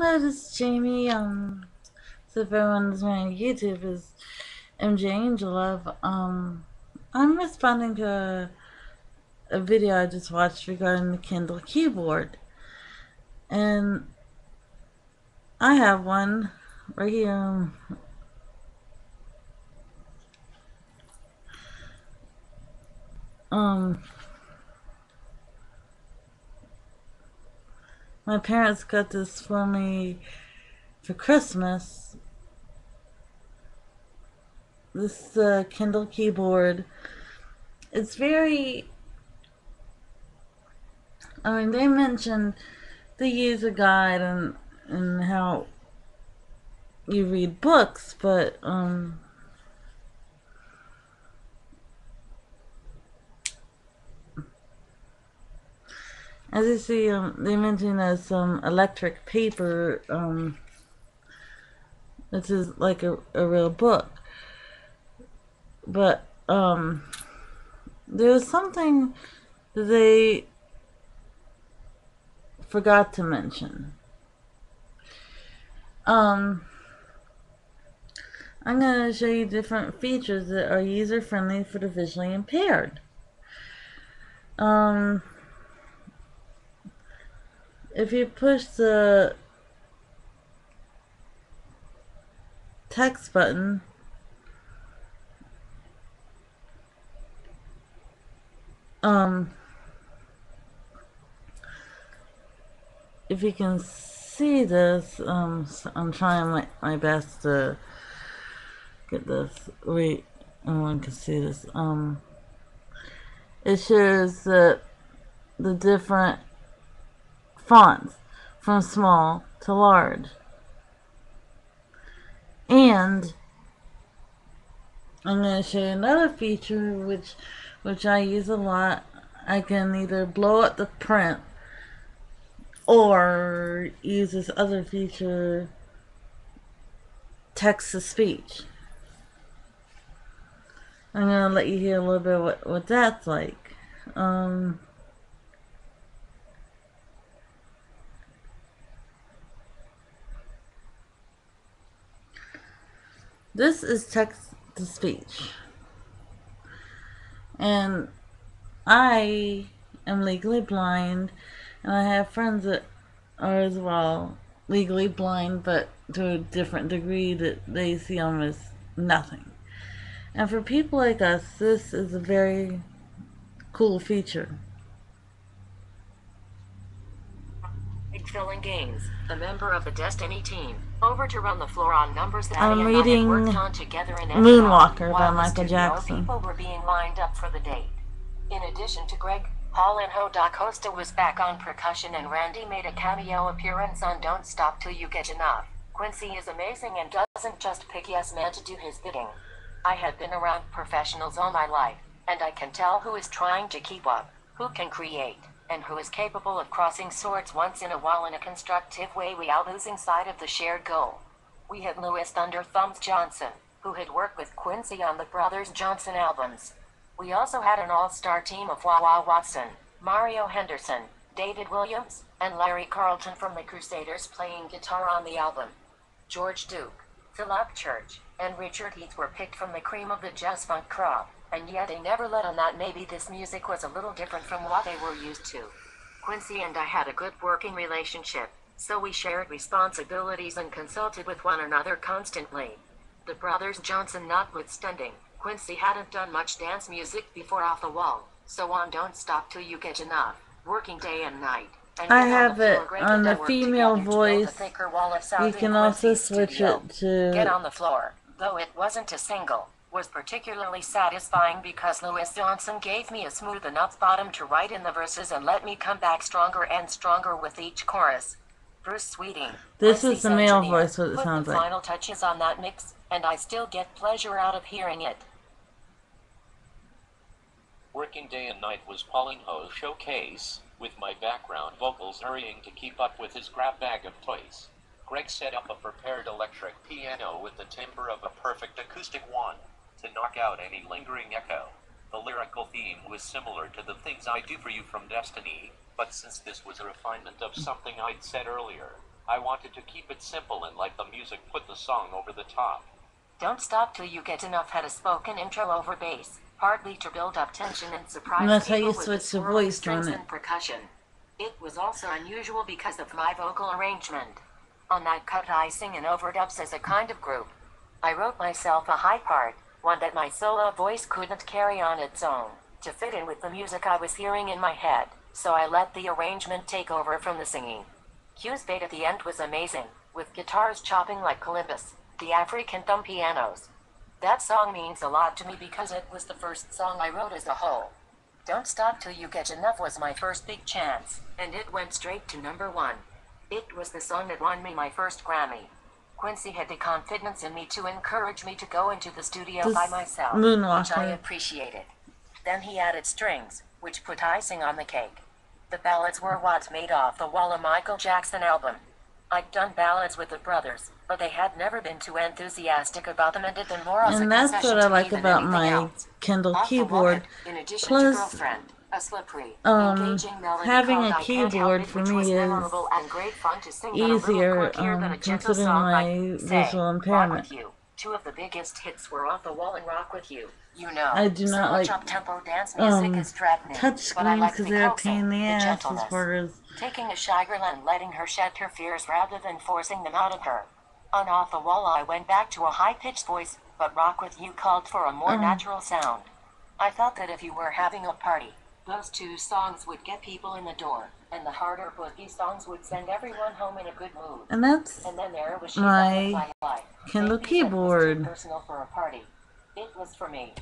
Hello, this is Jamie. So if everyone's on YouTube is MJ Angelov. I'm responding to a video I just watched regarding the Kindle Keyboard. And I have one right here. Um, my parents got this for me for Christmas. This Kindle Keyboard. It's very, they mentioned the user guide and how you read books, but as you see, they mention there's some electric paper. This is like a real book, but there was something that they forgot to mention. I'm going to show you different features that are user friendly for the visually impaired. If you push the text button, if you can see this, I'm trying my best to get this. Wait, everyone can see this. It shows the different fonts from small to large. And I'm going to show you another feature which I use a lot. I can either blow up the print or use this other feature, text to speech. I'm going to let you hear a little bit what that's like. This is text to speech. And I am legally blind, and I have friends that are as well legally blind, but to a different degree that they see almost nothing. And for people like us, this is a very cool feature. Filling Gaines, a member of the Destiny team, over to run the floor on numbers that I'm he and reading I had worked on together in Moonwalker by while Michael Jackson. People were being lined up for the date. In addition to Greg, Paul and Hoda Costa was back on percussion, and Randy made a cameo appearance on Don't Stop Till You Get Enough. Quincy is amazing and doesn't just pick yes man to do his bidding. I have been around professionals all my life, and I can tell who is trying to keep up, who can create, and who is capable of crossing swords once in a while in a constructive way without losing sight of the shared goal. We had Louis Thunder Thumbs Johnson, who had worked with Quincy on the Brothers Johnson albums. We also had an all-star team of Wawa Watson, Mario Henderson, David Williams, and Larry Carlton from the Crusaders playing guitar on the album. George Duke, Philip Church, and Richard Heath were picked from the cream of the jazz funk crop, and yet they never let on that maybe this music was a little different from what they were used to. Quincy and I had a good working relationship, so we shared responsibilities and consulted with one another constantly. The Brothers Johnson notwithstanding, Quincy hadn't done much dance music before Off the Wall, so on Don't Stop Till You Get Enough, working day and night. I have it on the female voice. You can also switch it to Get on the Floor, though it wasn't a single, was particularly satisfying because Louis Johnson gave me a smooth enough bottom to write in the verses and let me come back stronger and stronger with each chorus. Bruce Sweeting, this is the male voice, what it sounds like. Put the final touches on that mix, and I still get pleasure out of hearing it. Working day and night was Pauline Ho's showcase, with my background vocals hurrying to keep up with his grab bag of toys. Greg set up a prepared electric piano with the timbre of a perfect acoustic one to knock out any lingering echo. The lyrical theme was similar to the Things I Do For You from Destiny, but since this was a refinement of something I'd said earlier, I wanted to keep it simple and let the music put the song over the top. Don't Stop Till You Get Enough had a spoken intro over bass, partly to build up tension and surprise And that's how people you with switch the swirling voice strings on it. and percussion. It was also unusual because of my vocal arrangement. On that cut I sing in overdubs as a kind of group. I wrote myself a high part, one that my solo voice couldn't carry on its own, to fit in with the music I was hearing in my head, so I let the arrangement take over from the singing. Q's beat at the end was amazing, with guitars chopping like Columbus, the African thumb pianos. That song means a lot to me because it was the first song I wrote as a whole. Don't Stop Till You Get Enough was my first big chance, and it went straight to #1. It was the song that won me my first Grammy. Quincy had the confidence in me to encourage me to go into the studio by myself, which I appreciated. Then he added strings, which put icing on the cake. The ballads were what made Off the Wall a Michael Jackson album. I'd done ballads with the brothers, but they had never been too enthusiastic about them and did them more as a And that's concession what I to like me than about anything my else. Kindle Off the Wall Keyboard. had, in addition Plus, to Girlfriend, a slippery, engaging melody having called a I Can't Help keyboard It, for which was me is memorable and great fun to sing, but a little easier, quirkier than a gentle considering song my like, say, visual Rock impairment. With You. Two of the biggest hits were Off the Wall and Rock With You. You know, I do so not much like up-tempo dance music is threatening, touch but I screens like because the they're a coaxing, pain in the the ass gentleness. as far as Taking a shy girl and letting her shed her fears rather than forcing them out of her. On Off the Wall I went back to a high-pitched voice, but Rock With You called for a more natural sound. I thought that if you were having a party, those two songs would get people in the door, and the harder boogie songs would send everyone home in a good mood. and that's And then there was She my Butterfly Life. Kindle Maybe it was too Keyboard. personal for a party. It was for me.